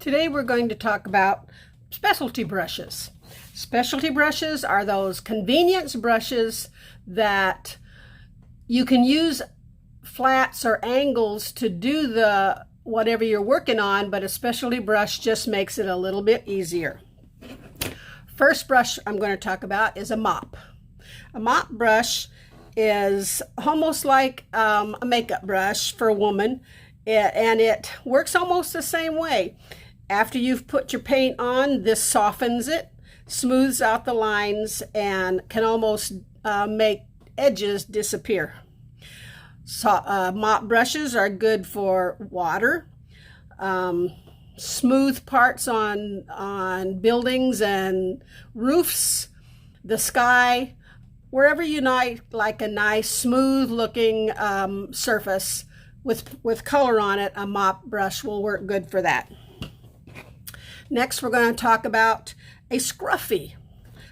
Today we're going to talk about specialty brushes. Specialty brushes are those convenience brushes that you can use flats or angles to do the whatever you're working on, but a specialty brush just makes it a little bit easier. First brush I'm going to talk about is a mop. A mop brush is almost like a makeup brush for a woman, and it works almost the same way. After you've put your paint on, this softens it, smooths out the lines, and can almost make edges disappear. So, mop brushes are good for water, smooth parts on buildings and roofs, the sky, wherever you like a nice smooth looking surface with color on it. A mop brush will work good for that. Next, we're going to talk about a scruffy.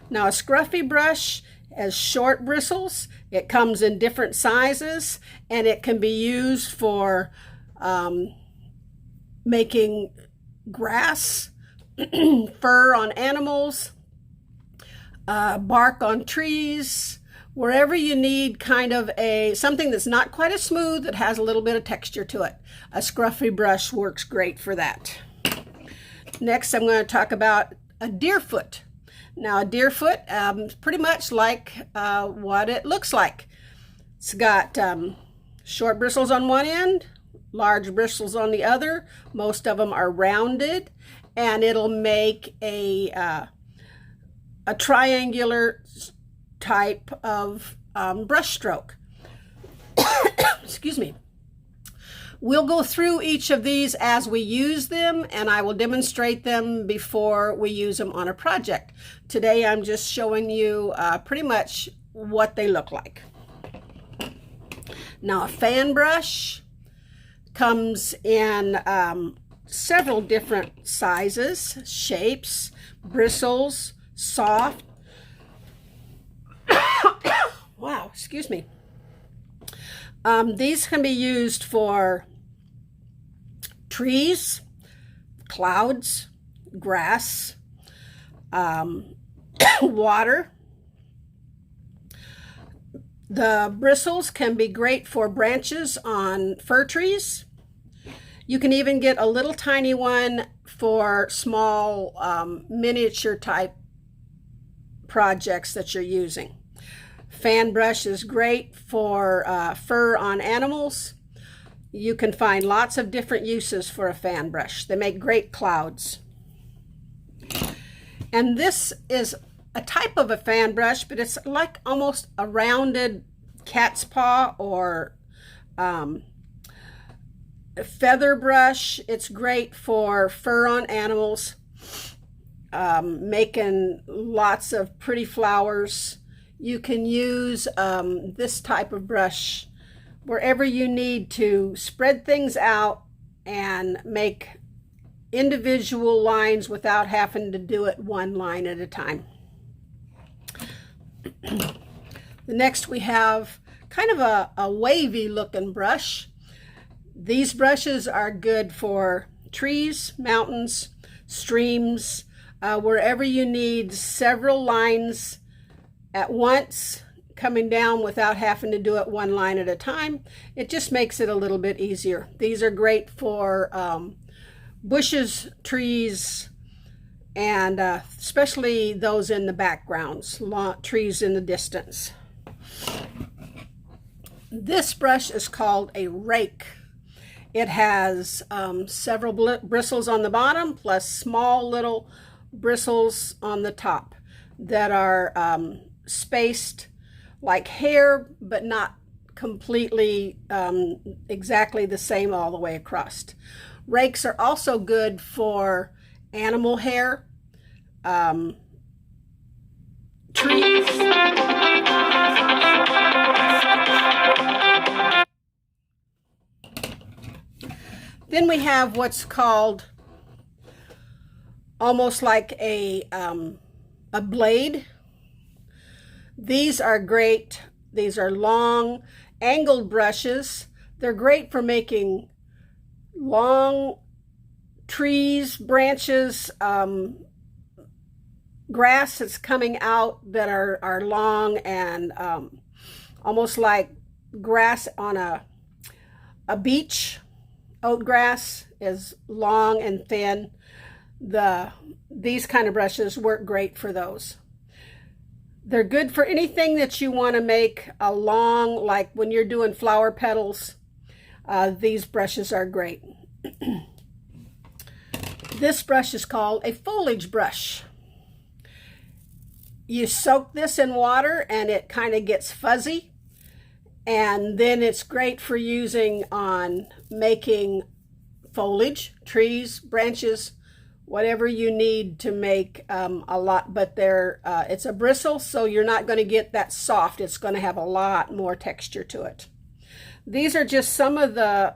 Now, a scruffy brush has short bristles. It comes in different sizes, and it can be used for making grass, fur on animals, bark on trees, wherever you need kind of something that's not quite as smooth, that has a little bit of texture to it. A scruffy brush works great for that. Next, I'm going to talk about a deerfoot. Now, a deerfoot is pretty much like what it looks like. It's got short bristles on one end, large bristles on the other. Most of them are rounded, and it'll make a triangular type of brush stroke. Excuse me. We'll go through each of these as we use them, and I will demonstrate them before we use them on a project. Today I'm just showing you pretty much what they look like. Now, a fan brush comes in several different sizes, shapes, bristles, soft. Wow, excuse me. These can be used for trees, clouds, grass, water. The bristles can be great for branches on fir trees. You can even get a little tiny one for small miniature type projects that you're using. Fan brush is great for fur on animals. You can find lots of different uses for a fan brush. They make great clouds. And this is a type of a fan brush, but it's like almost a rounded cat's paw or feather brush. It's great for fur on animals, making lots of pretty flowers. You can use this type of brush wherever you need to spread things out and make individual lines without having to do it one line at a time. Next, we have kind of a wavy looking brush. These brushes are good for trees, mountains, streams, wherever you need several lines at once coming down without having to do it one line at a time. It just makes it a little bit easier. These are great for bushes, trees, and especially those in the backgrounds, trees in the distance. This brush is called a rake. It has several bristles on the bottom plus small little bristles on the top that are spaced like hair, but not completely exactly the same all the way across. Rakes are also good for animal hair, trees. Then we have what's called almost like a blade. These are great. These are long, angled brushes. They're great for making long trees, branches, grass that's coming out that are long and almost like grass on a beach. Oat grass is long and thin. These kind of brushes work great for those. They're good for anything that you want to make a long, like when you're doing flower petals. These brushes are great. This brush is called a foliage brush. You soak this in water and it kind of gets fuzzy, and then it's great for using on making foliage, trees, branches, whatever you need to make a lot, but it's a bristle, so you're not going to get that soft. It's going to have a lot more texture to it. These are just some of the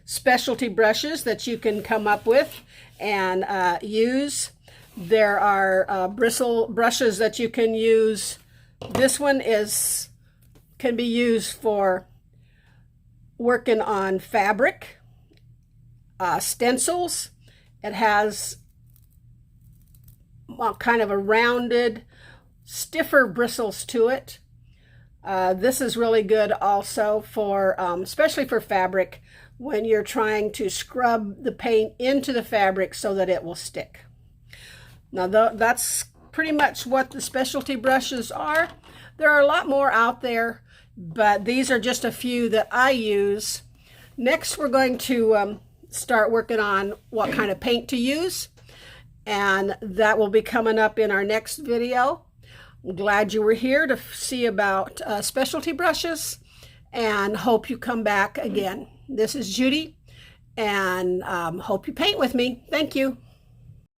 specialty brushes that you can come up with and use. There are bristle brushes that you can use. This one can be used for working on fabric, stencils. It has kind of a rounded, stiffer bristles to it. This is really good also for, especially for fabric, when you're trying to scrub the paint into the fabric so that it will stick. Now that's pretty much what the specialty brushes are. There are a lot more out there, but these are just a few that I use. Next, we're going to start working on what kind of paint to use, and that will be coming up in our next video. I'm glad you were here to see about specialty brushes, and hope you come back again. This is Judy, and hope you paint with me. Thank you.